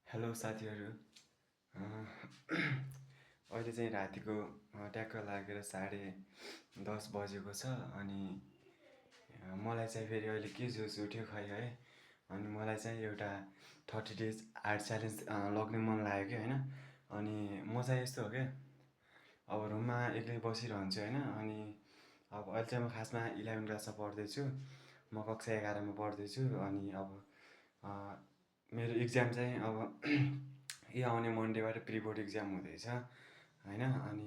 Hello साथीहरू। अहिले चाहिँ रातिको ट्याक्क लागेर 10:30 बजेको छ। अनि मलाई चाहिँ फेरि अहिले के जोस उठ्यो खै है। अनि मलाई चाहिँ एउटा 30 डेज आर्ट च्यालेन्ज लग्ने मन लाग्यो कि होइन। अनि म चाहिँ यस्तो हो क्या, अब रुममा एक्लै बसिरहन्छु होइन। अनि अब अहिले चाहिँ म खासमा 11 क्लासमा पढ्दैछु। म कक्षा 11मा पढ्दैछु। अनि अब मेरो इक्जाम चाहिँ अब यो आउने मन्डेबाट प्री बोर्ड इक्जाम हुँदैछ होइन। अनि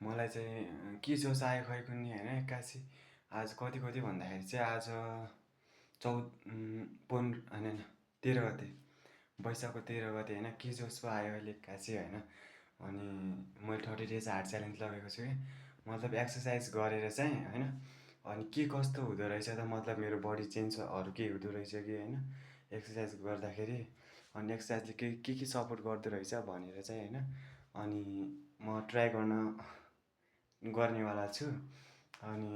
मलाई चाहिँ के जोस आयो खै कुन्नी होइन। एक्कासी आज कति भन्दाखेरि चाहिँ आज 13 गते, वैशाखको 13 गते होइन। के जोस पो आयो अहिले एक्कासी होइन। अनि मैले 30 डेज आर्ट च्यालेन्ज लगेको छु कि, मतलब एक्सर्साइज गरेर चाहिँ होइन। अनि के कस्तो हुँदो रहेछ त, मतलब मेरो बडी चेन्जहरू के हुँदो रहेछ कि होइन एक्सर्साइज गर्दाखेरि। अनि एक्सर्साइजले के सपोर्ट गर्दो रहेछ भनेर चाहिँ होइन। अनि म ट्राई गर्नेवाला छु। अनि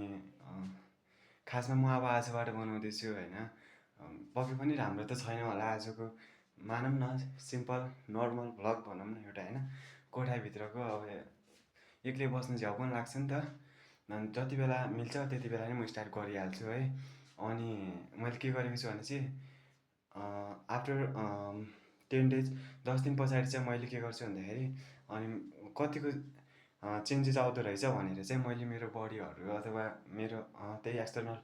खासमा म अब आजबाट बनाउँदैछु होइन। पक्कै पनि राम्रो त छैन होला आजको, मानौँ न सिम्पल नर्मल भ्लग भनौँ न एउटा होइन। कोठाभित्रको अब एक्लै बस्नु झ्याउ पनि लाग्छ नि त। अनि जति बेला मिल्छ त्यति बेला नै म स्टार्ट गरिहाल्छु है। अनि मैले के गरेको छु भने चाहिँ आफ्टर 10 डेज 10 दिन पछाडि चाहिँ मैले के गर्छु भन्दाखेरि, अनि कतिको चेन्जेस आउँदो रहेछ भनेर चाहिँ मैले मेरो बडीहरू अथवा मेरो त्यही एक्सटर्नल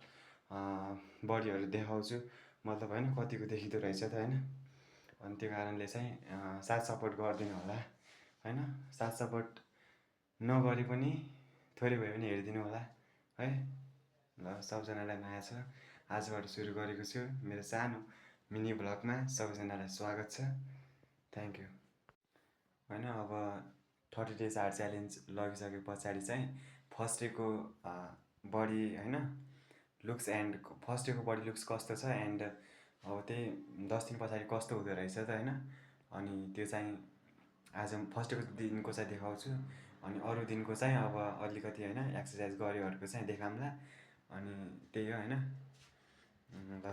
बडीहरू देखाउँछु। मतलब होइन कतिको देखिँदो रहेछ त होइन। अनि त्यो कारणले चाहिँ साथ सपोर्ट गरिदिनु होला होइन। साथ सपोर्ट नगरे पनि थोरै भए पनि हेरिदिनु होला है। ल सबजनालाई माया छ। आजबाट सुरु गरेको छु मेरो सानो मिनी भ्लगमा। सबैजनालाई स्वागत छ। थ्याङ्क यू होइन। अब 30 डेज आर्ट च्यालेन्ज लगिसके पछाडि चाहिँ फर्स्ट डेको बडी होइन लुक्स एन्ड फर्स्ट डेको बडी लुक्स कस्तो छ एन्ड अब त्यही 10 दिन पछाडि कस्तो हुँदो रहेछ त होइन। अनि त्यो चाहिँ आज फर्स्ट डेको दिनको चाहिँ देखाउँछु। अनि अरू दिनको चाहिँ अब अलिकति होइन एक्सर्साइज गरेकोहरूको चाहिँ देखाउँला। अनि त्यही हो होइन। ल